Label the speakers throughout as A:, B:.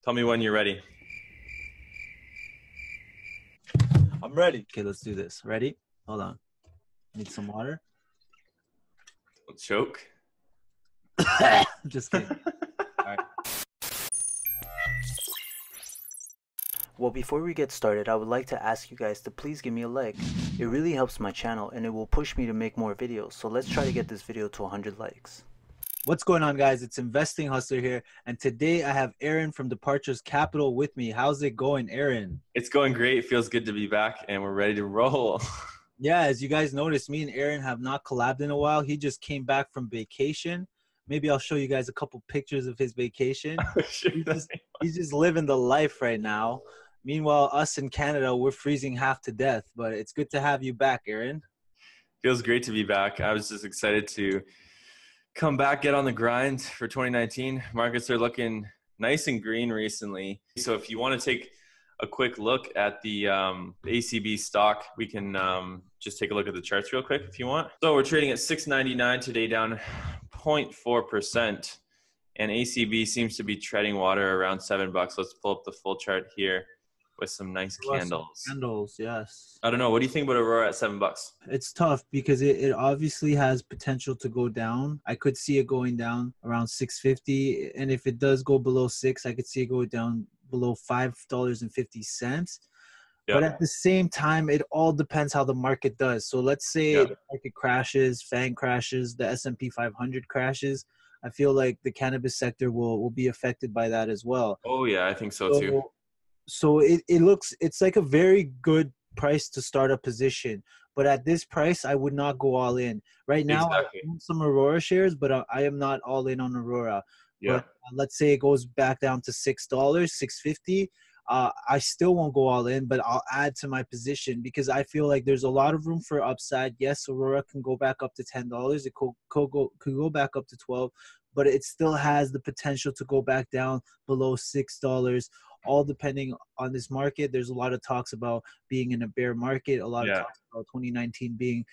A: Tell me when you're ready.
B: I'm ready. Okay, let's do this. Ready? Hold on. Need some water.
A: Don't choke.
B: Just kidding. All right. Well, before we get started, I would like to ask you guys to please give me a like. It really helps my channel and it will push me to make more videos. So let's try to get this video to 100 likes. What's going on, guys? It's Investing Hustler here, and today I have Aaron from Departures Capital with me. How's it going, Aaron?
A: It's going great. It feels good to be back, and we're ready to roll.
B: Yeah, as you guys noticed, me and Aaron have not collabed in a while. He just came back from vacation. Maybe I'll show you guys a couple pictures of his vacation.
A: Sure,
B: he's just living the life right now. Meanwhile, us in Canada, we're freezing half to death, but it's good to have you back, Aaron.
A: Feels great to be back. I was just excited to come back, get on the grind for 2019. Markets are looking nice and green recently. So if you want to take a quick look at the ACB stock, we can just take a look at the charts real quick if you want. So we're trading at $6.99 today, down 0.4%. And ACB seems to be treading water around $7. Let's pull up the full chart here with some nice candles.
B: Candles, yes.
A: I don't know. What do you think about Aurora at $7?
B: It's tough because it obviously has potential to go down. I could see it going down around 650, and if it does go below 6, I could see it go down below $5.50.
A: Yeah.
B: But at the same time, it all depends how the market does. So let's say the market crashes, FANG crashes, the S&P 500 crashes. I feel like the cannabis sector will be affected by that as well.
A: Oh yeah, I think so too.
B: So it's like a very good price to start a position, but at this price, I would not go all in right now.
A: Exactly.
B: I own some Aurora shares, but I am not all in on Aurora.
A: Yeah.
B: But let's say it goes back down to $6, $6.50. I still won't go all in, but I'll add to my position because I feel like there's a lot of room for upside. Yes, Aurora can go back up to $10. It could go back up to $12, but it still has the potential to go back down below $6. All depending on this market. There's a lot of talks about being in a bear market, a lot of talks about 2019 being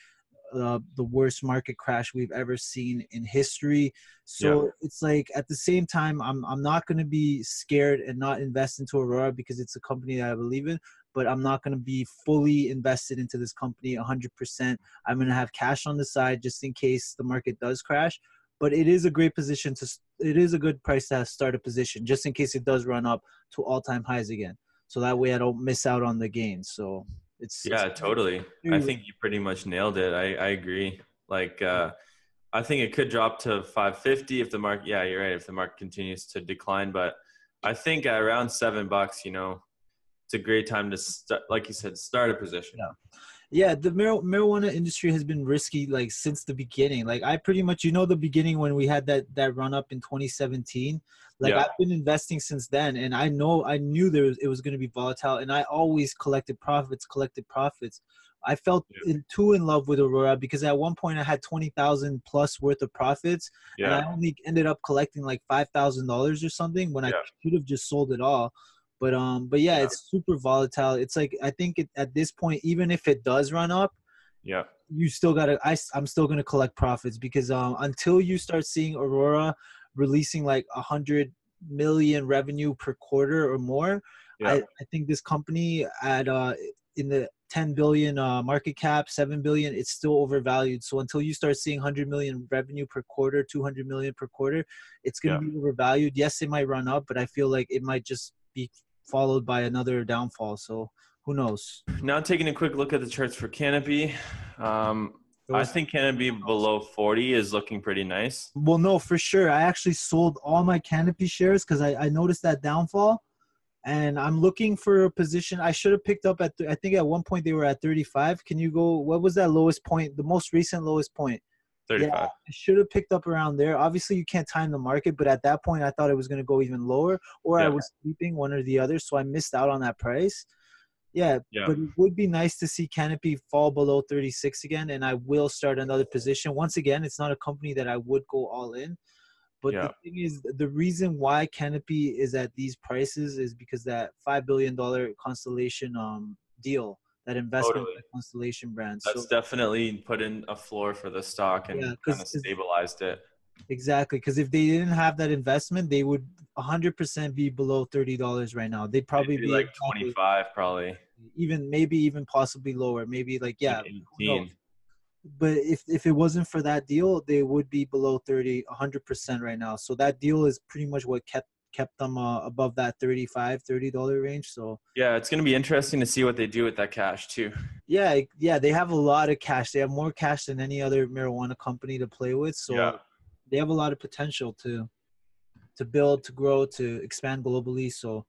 B: the worst market crash we've ever seen in history. So it's like at the same time, I'm not going to be scared and not invest into Aurora because it's a company that I believe in, but I'm not going to be fully invested into this company 100%. I'm going to have cash on the side just in case the market does crash. But it is a great position it is a good price to start a position just in case it does run up to all-time highs again. So that way I don't miss out on the gains. So it's
A: totally. I think you pretty much nailed it. I agree. Like, I think it could drop to 550 if the market, you're right. If the market continues to decline, but I think at around $7, it's a great time to start, like you said, start a position.
B: Yeah, the marijuana industry has been risky like since the beginning. Like I pretty much, the beginning when we had that run up in 2017. Like I've been investing since then, and I knew it was going to be volatile, and I always collected profits. I felt too in love with Aurora because at one point I had 20,000 plus worth of profits, and I only ended up collecting like $5,000 or something when I should have just sold it all. But yeah, it's super volatile. It's like, I think at this point, even if it does run up, you still gotta, I'm still going to collect profits because until you start seeing Aurora releasing like 100 million revenue per quarter or more, I think this company at, in the 10 billion market cap, 7 billion, it's still overvalued. So until you start seeing 100 million revenue per quarter, 200 million per quarter, it's going to be overvalued. Yes, it might run up, but I feel like it might just be followed by another downfall. So who knows?
A: Now taking a quick look at the charts for Canopy. I think Canopy below 40 is looking pretty nice.
B: Well, no, for sure. I actually sold all my Canopy shares because I noticed that downfall. And I'm looking for a position. I should have picked up at, I think at one point they were at 35. Can you go, what was that lowest point? The most recent lowest point?
A: 35.
B: Yeah, I should have picked up around there. Obviously, you can't time the market, but at that point, I thought it was going to go even lower, or I was sleeping, one or the other, so I missed out on that price. But it would be nice to see Canopy fall below 36 again, and I will start another position. Once again, it's not a company that I would go all in, but the thing is, the reason why Canopy is at these prices is because that $5 billion Constellation deal. That investment by Constellation Brands.
A: That's definitely put in a floor for the stock and kind of stabilized it.
B: Exactly, because if they didn't have that investment, they would 100% be below $30 right now. They'd probably
A: Maybe
B: be
A: like
B: exactly
A: 25, probably.
B: even, maybe even possibly lower. Maybe like,
A: Like
B: yeah, who knows?
A: 18.
B: But if it wasn't for that deal, they would be below 100% right now. So that deal is pretty much what kept them above that $30 range. So
A: Yeah, it's gonna be interesting to see what they do with that cash too.
B: yeah, they have a lot of cash. They have more cash than any other marijuana company to play with.
A: Yeah.
B: So they have a lot of potential to build, to grow, to expand globally. So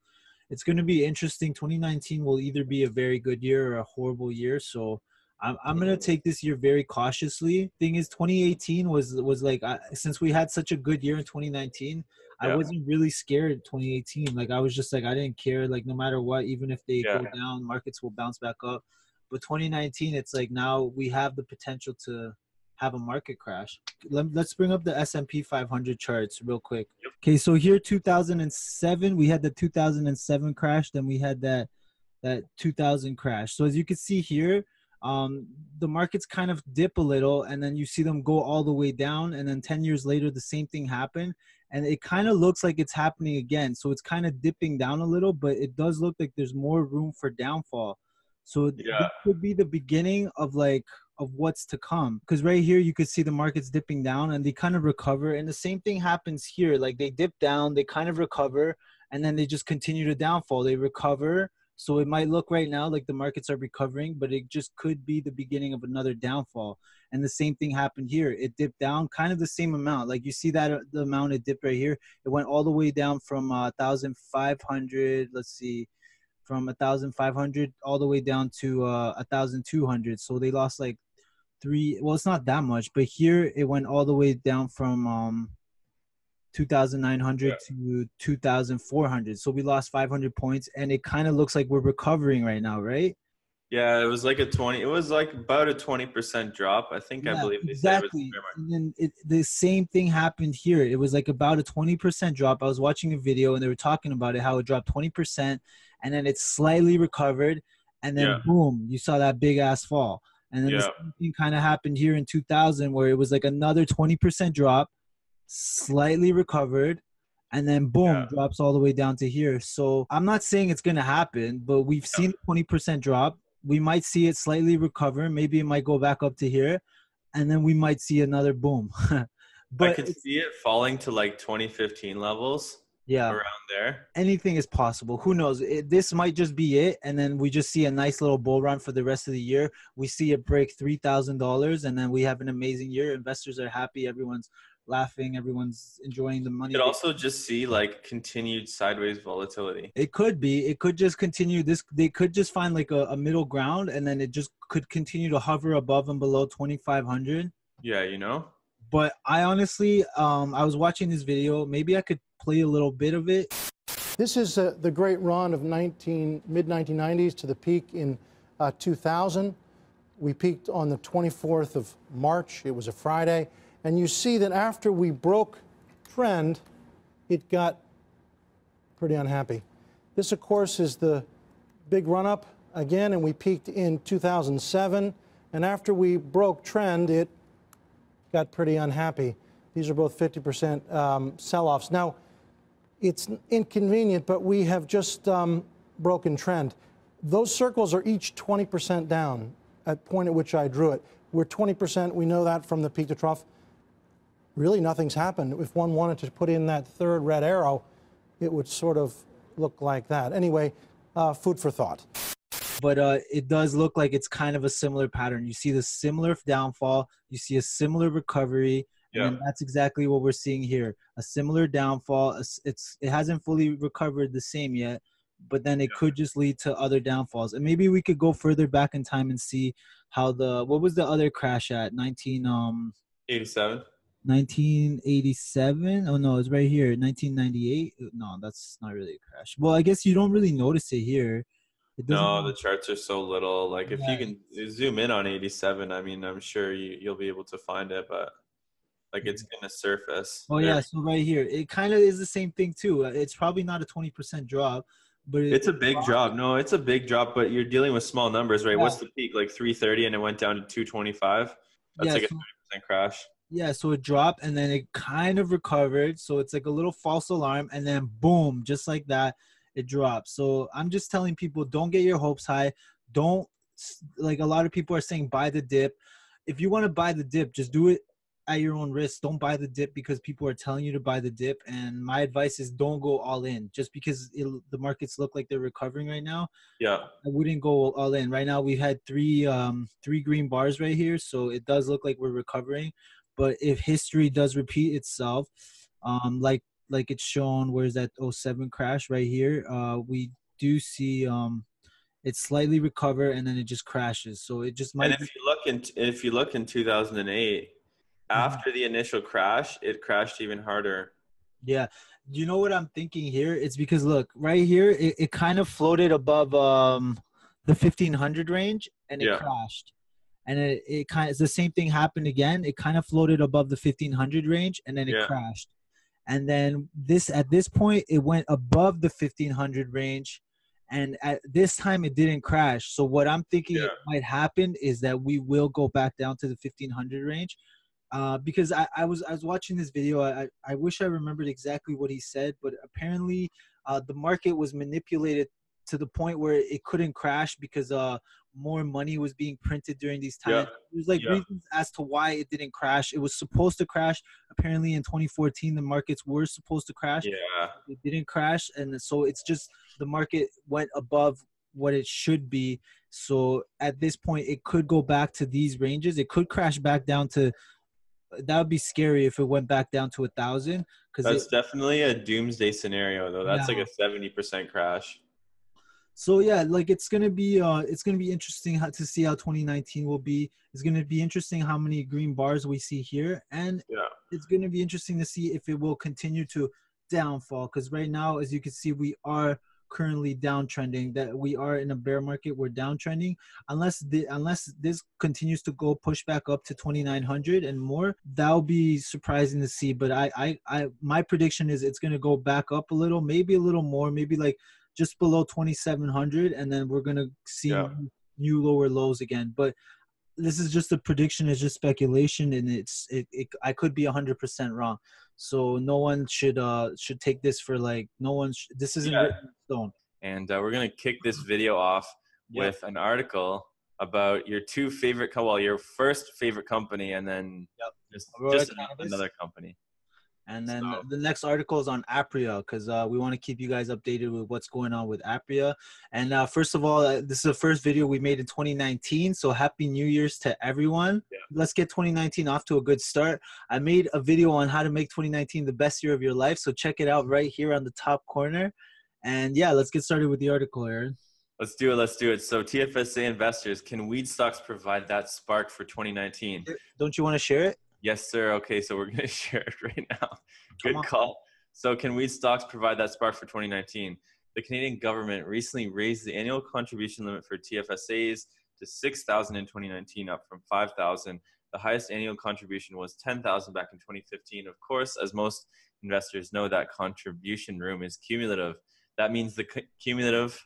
B: it's going to be interesting. 2019 will either be a very good year or a horrible year. So I'm going to take this year very cautiously. Thing is, 2018 was like, since we had such a good year in 2019, I
A: Yeah.
B: wasn't really scared 2018. Like I was just like, I didn't care. Like no matter what, even if they
A: Yeah.
B: go down, markets will bounce back up. But 2019, it's like now we have the potential to have a market crash. Let's bring up the S&P 500 charts real quick. Okay, so here 2007, we had the 2007 crash, then we had that 2000 crash. So as you can see here, the markets kind of dip a little, and then you see them go all the way down, and then 10 years later, the same thing happened, and it kind of looks like it's happening again. So it's kind of dipping down a little, but it does look like there's more room for downfall. So
A: Yeah.
B: this could be the beginning of what's to come, because right here you could see the markets dipping down and they kind of recover, and the same thing happens here. Like they dip down, they kind of recover, and then they just continue to downfall. They recover. So it might look right now like the markets are recovering, but it just could be the beginning of another downfall. And the same thing happened here. It dipped down kind of the same amount. Like you see that the amount it dipped right here, it went all the way down from 1,500. Let's see, from 1,500 all the way down to 1,200. So they lost like three. Well, it's not that much, but here it went all the way down from 2,900 to 2,400. So we lost 500 points, and it kind of looks like we're recovering right now, right?
A: Yeah, it was like it was like about a 20% drop. I think I
B: Yeah,
A: believe they said it was
B: exactly. And then the same thing happened here. It was like about a 20% drop. I was watching a video and they were talking about it, how it dropped 20%, and then it slightly recovered, and
A: Yeah.
B: then boom, you saw that big ass fall. And then the
A: Yeah.
B: same thing kind of happened here in 2000, where it was like another 20% drop, slightly recovered, and then boom,
A: Yeah.
B: drops all the way down to here. So I'm not saying it's going to happen, but we've seen a 20% drop. We might see it slightly recover. Maybe it might go back up to here, and then we might see another boom.
A: I
B: But
A: could see it falling to like 2015 levels
B: yeah,
A: around there.
B: anything is possible. Who knows? This might just be it, and then we just see a nice little bull run for the rest of the year. We see it break $3,000, and then we have an amazing year. Investors are happy. Everyone's laughing. Everyone's enjoying the money.
A: You could also just see like continued sideways volatility.
B: It could be. It could just continue. They could just find like a middle ground, and then it just could continue to hover above and below 2,500.
A: Yeah, you know?
B: But I honestly, I was watching this video. Maybe I could play a little bit of it.
C: This is the great run of mid-1990s to the peak in 2000. We peaked on the 24th of March. It was a Friday. And you see that after we broke trend, it got pretty unhappy. This, of course, is the big run-up again, and we peaked in 2007. And after we broke trend, it got pretty unhappy. These are both 50% sell-offs. Now, it's inconvenient, but we have just broken trend. Those circles are each 20% down at the point at which I drew it. We're 20%. We know that from the peak to trough. Really, nothing's happened. If one wanted to put in that third red arrow, it would sort of look like that. Anyway, food for thought.
B: But it does look like it's kind of a similar pattern. You see the similar downfall. You see a similar recovery.
A: Yeah.
B: And that's exactly what we're seeing here. A similar downfall. It hasn't fully recovered the same yet, but then it could just lead to other downfalls. And maybe we could go further back in time and see how what was the other crash at
A: 87.
B: 1987. Oh no, it's right here. 1998. No, that's not really a crash. Well, I guess you don't really notice it here. It doesn't.
A: No, the charts are so little. Like if
B: Yeah.
A: you can zoom in on 87, I mean, I'm sure you'll be able to find it, but like it's gonna surface.
B: Oh yeah, so right here, it kind of is the same thing too. It's probably not a 20% drop, but
A: It's a big drop. No, it's a big drop, but you're dealing with small numbers, right?
B: Yeah.
A: What's the peak? Like 330, and it went down to 225. That's
B: Yeah,
A: like a
B: so
A: 30% crash.
B: Yeah, so it dropped and then it kind of recovered. So it's like a little false alarm, and then boom, just like that, it dropped. So I'm just telling people, don't get your hopes high. Don't, like a lot of people are saying, buy the dip. If you want to buy the dip, just do it at your own risk. Don't buy the dip because people are telling you to buy the dip. And my advice is don't go all in just because the markets look like they're recovering right now.
A: Yeah.
B: I wouldn't go all in. Right now we had three green bars right here, so it does look like we're recovering. But if history does repeat itself, like it's shown, where's that '07 crash right here? We do see it slightly recover and then it just crashes. So it just
A: And
B: might.
A: if you look in 2008,
B: Mhm.
A: after the initial crash, it crashed even harder.
B: Yeah. You know what I'm thinking here? It's because look, right here, it kind of floated above the 1500 range and it
A: Yeah.
B: crashed. And it kind of, it's the same thing happened again. It kind of floated above the 1500 range and then it
A: Yeah.
B: crashed. And then at this point, it went above the 1500 range. And at this time, it didn't crash. So what I'm thinking
A: Yeah.
B: might happen is that we will go back down to the 1500 range. Because I was watching this video. I wish I remembered exactly what he said, but apparently the market was manipulated to the point where it couldn't crash because more money was being printed during these
A: Yeah.
B: times. There's like
A: Yeah.
B: reasons as to why it didn't crash. It was supposed to crash. Apparently in 2014 the markets were supposed to crash.
A: Yeah.
B: It didn't crash, and so it's just the market went above what it should be. So at this point it could go back to these ranges. It could crash back down to, that would be scary if it went back down to 1,000 because it.
A: That's definitely a doomsday scenario, though. That's like
B: Yeah.
A: a 70% crash.
B: So yeah, like it's gonna be interesting to see how 2019 will be. It's gonna be interesting how many green bars we see here, and
A: Yeah.
B: it's gonna be interesting to see if it will continue to downfall. Because right now, as you can see, we are currently downtrending. That we are in a bear market. We're downtrending. Unless this continues to go push back up to 2,900 and more, that'll be surprising to see. But my prediction is it's gonna go back up a little, maybe a little more, maybe like just below 2,700, and then we're gonna see
A: Yeah.
B: new lower lows again. But this is just a prediction, it's just speculation, and I could be 100% wrong. So no one should take this for like, this isn't
A: Yeah.
B: written in stone.
A: And we're going to kick this video off
B: Yep.
A: with an article about your your first favorite company, and then
B: Aurora
A: just
B: Cannabis.
A: another company.
B: And then
A: So-
B: the next article is on Apria, because we want to keep you guys updated with what's going on with Apria. And first of all, this is the first video we made in 2019. So happy New Year's to everyone.
A: Yeah.
B: Let's get 2019 off to a good start. I made a video on how to make 2019 the best year of your life. So check it out right here on the top corner. And yeah, let's get started with the article, Aaron.
A: Let's do it. So TFSA investors, can weed stocks provide that spark for 2019?
B: Don't you want to share it?
A: Yes, sir. Okay, so we're going to share it right now. Good
B: Come on.
A: call. So can weed stocks provide that spark for 2019? The Canadian government recently raised the annual contribution limit for TFSAs to $6,000 in 2019, up from $5,000. The highest annual contribution was $10,000 back in 2015. Of course, as most investors know, that contribution room is cumulative. That means the cumulative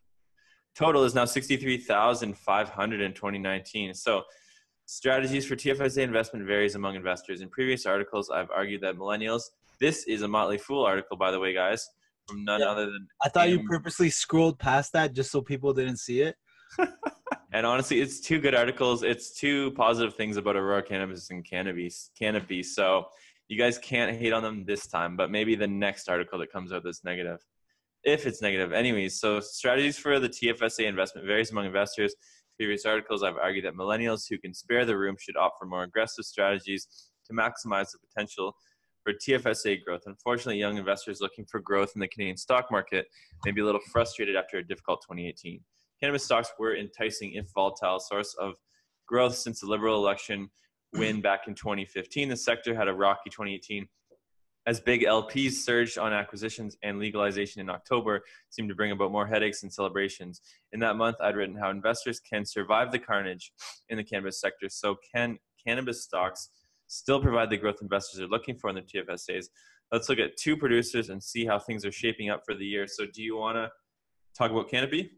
A: total is now $63,500 in 2019. So strategies for TFSA investment varies among investors. In previous articles, I've argued that millennials, this is a Motley Fool article, by the way, guys, from none other than
B: I thought you purposely scrolled past that just so people didn't see it.
A: And honestly, it's two good articles. It's two positive things about Aurora Cannabis and Canopy. So you guys can't hate on them this time, but maybe the next article that comes out that's negative, if it's negative. Anyways, so strategies for the TFSA investment varies among investors. Previous articles, I've argued that millennials who can spare the room should opt for more aggressive strategies to maximize the potential for TFSA growth. Unfortunately, young investors looking for growth in the Canadian stock market may be a little frustrated after a difficult 2018. Cannabis stocks were enticing, if volatile, source of growth since the Liberal election win back in 2015. The sector had a rocky 2018 as big LPs surged on acquisitions, and legalization in October seemed to bring about more headaches and celebrations. In that month, I'd written how investors can survive the carnage in the cannabis sector. So can cannabis stocks still provide the growth investors are looking for in the TFSAs? Let's look at two producers and see how things are shaping up for the year. So do you want to talk about Canopy?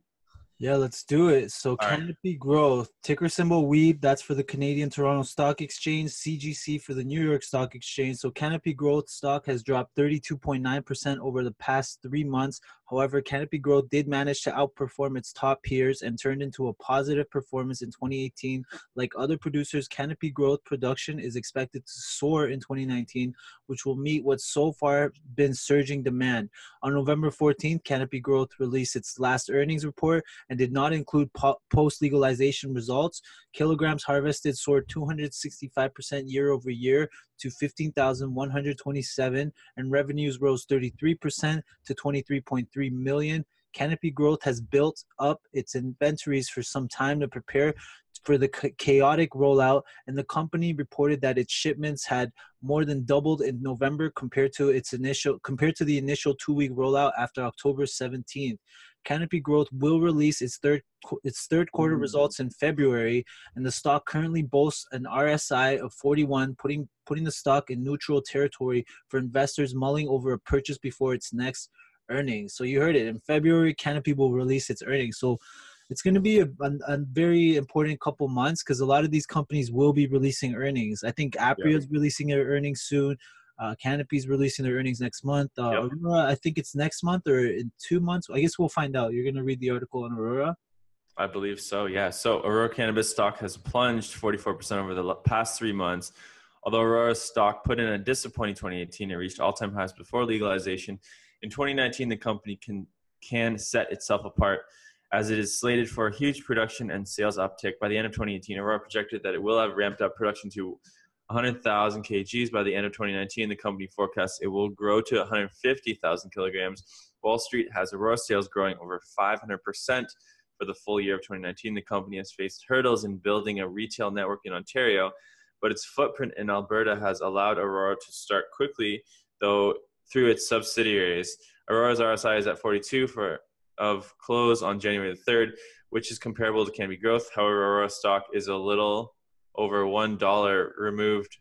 B: Yeah, let's do it. So
A: All right.
B: Canopy Growth, ticker symbol WEEB, that's for the Canadian Toronto Stock Exchange, CGC for the New York Stock Exchange. So Canopy Growth stock has dropped 32.9% over the past 3 months. However, Canopy Growth did manage to outperform its top peers and turned into a positive performance in 2018. Like other producers, Canopy Growth production is expected to soar in 2019, which will meet what's so far been surging demand. On November 14th, Canopy Growth released its last earnings report and did not include post-legalization results. Kilograms harvested soared 265% year over year to 15,127, and revenues rose 33% to 23.3 million. Canopy Growth has built up its inventories for some time to prepare for the chaotic rollout, and the company reported that its shipments had more than doubled in November compared to the initial 2-week rollout after October 17th. Canopy Growth will release its third quarter results in February, and the stock currently boasts an RSI of 41, putting the stock in neutral territory for investors mulling over a purchase before its next earnings. So you heard it. In February, Canopy will release its earnings. So it's going to be a very important couple months because a lot of these companies will be releasing earnings. I think Apria is releasing their earnings soon. Canopy's releasing their earnings next month. Aurora, I think it's next month or in 2 months. I guess we'll find out. You're going to read the article on Aurora?
A: I believe so, yeah. So Aurora Cannabis stock has plunged 44% over the past 3 months. Although Aurora's stock put in a disappointing 2018, it reached all-time highs before legalization. In 2019, the company can set itself apart as it is slated for a huge production and sales uptick. By the end of 2018, Aurora projected that it will have ramped up production to 100,000 kgs by the end of 2019. The company forecasts it will grow to 150,000 kilograms. Wall Street has Aurora sales growing over 500% for the full year of 2019. The company has faced hurdles in building a retail network in Ontario, but its footprint in Alberta has allowed Aurora to start quickly, though through its subsidiaries. Aurora's RSI is at 42 of close on January the 3rd, which is comparable to Canopy Growth. However, Aurora stock is a little over $1 removed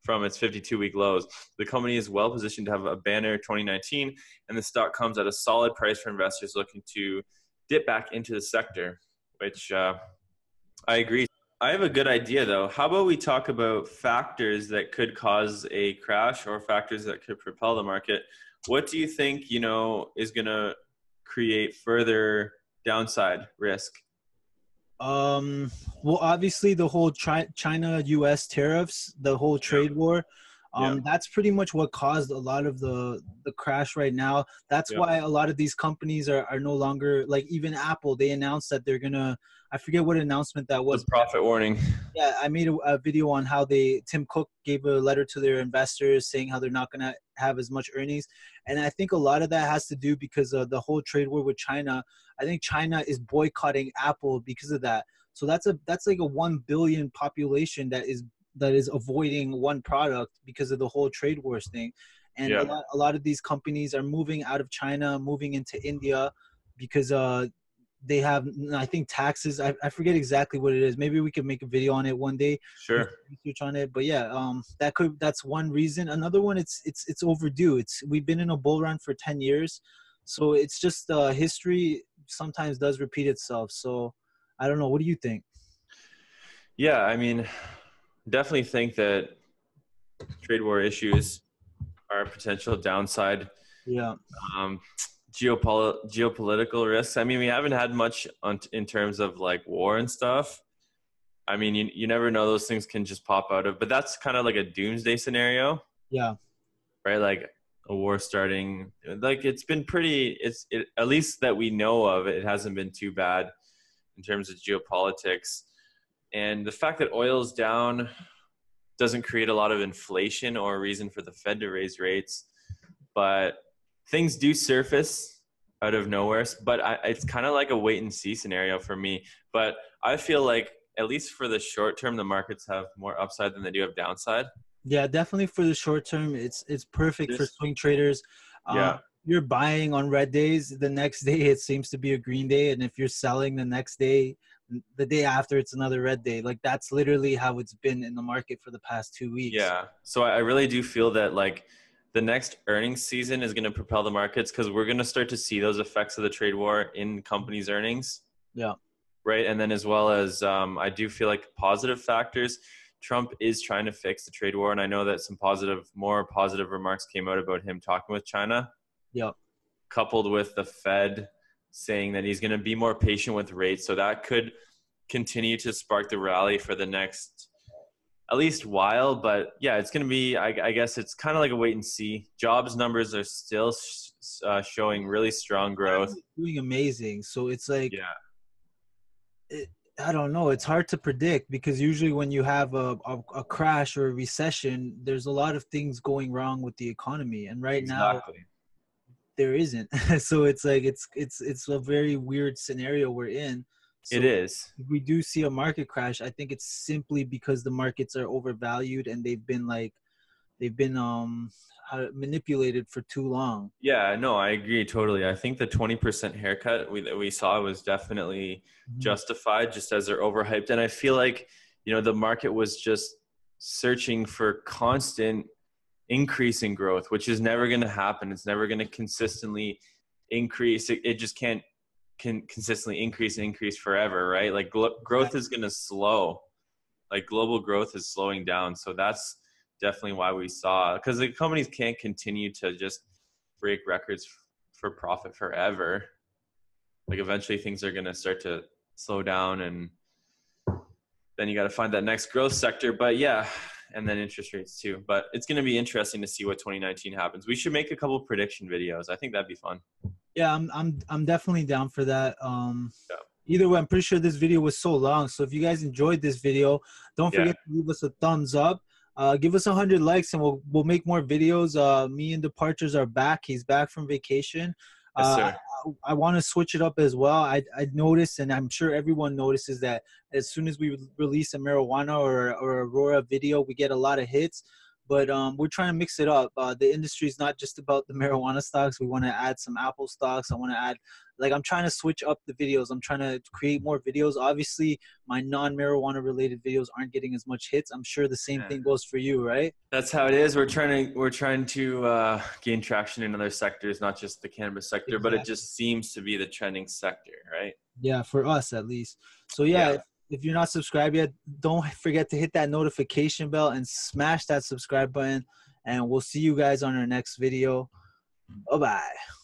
A: from its 52-week lows. The company is well positioned to have a banner 2019, and the stock comes at a solid price for investors looking to dip back into the sector, which I agree. I have a good idea, though. How about we talk about factors that could cause a crash or factors that could propel the market? What do you think, is going to create further downside risk?
B: Well, obviously the whole China-US tariffs, the whole trade war, that's pretty much what caused a lot of the crash right now. That's why a lot of these companies are no longer, like even Apple, they announced that they're gonna, I forget what announcement that was.
A: The profit warning.
B: Yeah, I made a video on how Tim Cook gave a letter to their investors saying how they're not gonna have as much earnings. And I think a lot of that has to do because of the whole trade war with China. I think China is boycotting Apple because of that. So that's like a 1 billion population that is avoiding one product because of the whole trade wars thing. And a lot of these companies are moving out of China, moving into India because they have, I think, taxes. I forget exactly what it is. Maybe we could make a video on it one day.
A: Sure.
B: Research on it. But yeah, that's one reason. Another one, it's overdue. We've been in a bull run for 10 years. So it's just history sometimes does repeat itself. So I don't know. What do you think?
A: Yeah, I mean, definitely think that trade war issues are a potential downside.
B: Yeah.
A: Geopolitical risks. I mean, we haven't had much in terms of like war and stuff. I mean, you never know, those things can just pop out of, but that's kind of like a doomsday scenario.
B: Yeah.
A: Right? Like a war starting, like it's been at least that we know of, it hasn't been too bad in terms of geopolitics. And the fact that oil's down doesn't create a lot of inflation or a reason for the Fed to raise rates, but things do surface out of nowhere. But it's kind of like a wait and see scenario for me. But I feel like at least for the short term, the markets have more upside than they do have downside.
B: Yeah, definitely for the short term, it's perfect for swing traders. You're buying on red days. The next day, it seems to be a green day. And if you're selling the next day, the day after, it's another red day. Like that's literally how it's been in the market for the past 2 weeks.
A: Yeah. So I really do feel that like the next earnings season is going to propel the markets because we're going to start to see those effects of the trade war in companies' earnings.
B: Yeah.
A: Right. And then as well as I do feel like positive factors, Trump is trying to fix the trade war. And I know that some more positive remarks came out about him talking with China.
B: Yeah.
A: Coupled with the Fed saying that he's going to be more patient with rates. So that could continue to spark the rally for the next at least while. But yeah, it's going to be, I guess it's kind of like a wait and see. Jobs numbers are still showing really strong growth.
B: Doing amazing. So it's like,
A: yeah.
B: I don't know. It's hard to predict because usually when you have a crash or a recession, there's a lot of things going wrong with the economy. And right now there isn't. So it's like, it's a very weird scenario we're in. So
A: it is.
B: if we do see a market crash, I think it's simply because the markets are overvalued and they've been manipulated for too long.
A: Yeah, no, I agree totally. I think the 20% haircut that we saw was definitely justified, just as they're overhyped. And I feel like, the market was just searching for constant increase in growth, which is never going to happen. It's never going to consistently increase. It just can't consistently increase forever, right? Like growth is going to slow. Like global growth is slowing down. So that's definitely why we saw, because the companies can't continue to just break records for profit forever. Like eventually things are going to start to slow down, and then you got to find that next growth sector. But yeah, and then interest rates too. But it's going to be interesting to see what 2019 happens. We should make a couple prediction videos. I think that'd be fun.
B: Yeah, I'm definitely down for that. Either way, I'm pretty sure this video was so long. So if you guys enjoyed this video, don't forget to leave us a thumbs up. Give us 100 likes and we'll make more videos. Me and Departures are back. He's back from vacation.
A: Yes, sir.
B: I want to switch it up as well. I noticed, and I'm sure everyone notices, that as soon as we release a marijuana or Aurora video, we get a lot of hits. But we're trying to mix it up. The industry is not just about the marijuana stocks. We want to add some Apple stocks. I want to add, I'm trying to switch up the videos. I'm trying to create more videos. Obviously, my non-marijuana related videos aren't getting as much hits. I'm sure the same thing goes for you, right?
A: That's how it is. We're trying to gain traction in other sectors, not just the cannabis sector, but it just seems to be the trending sector, right?
B: Yeah, for us at least. So yeah. If you're not subscribed yet, don't forget to hit that notification bell and smash that subscribe button. And we'll see you guys on our next video. Bye-bye.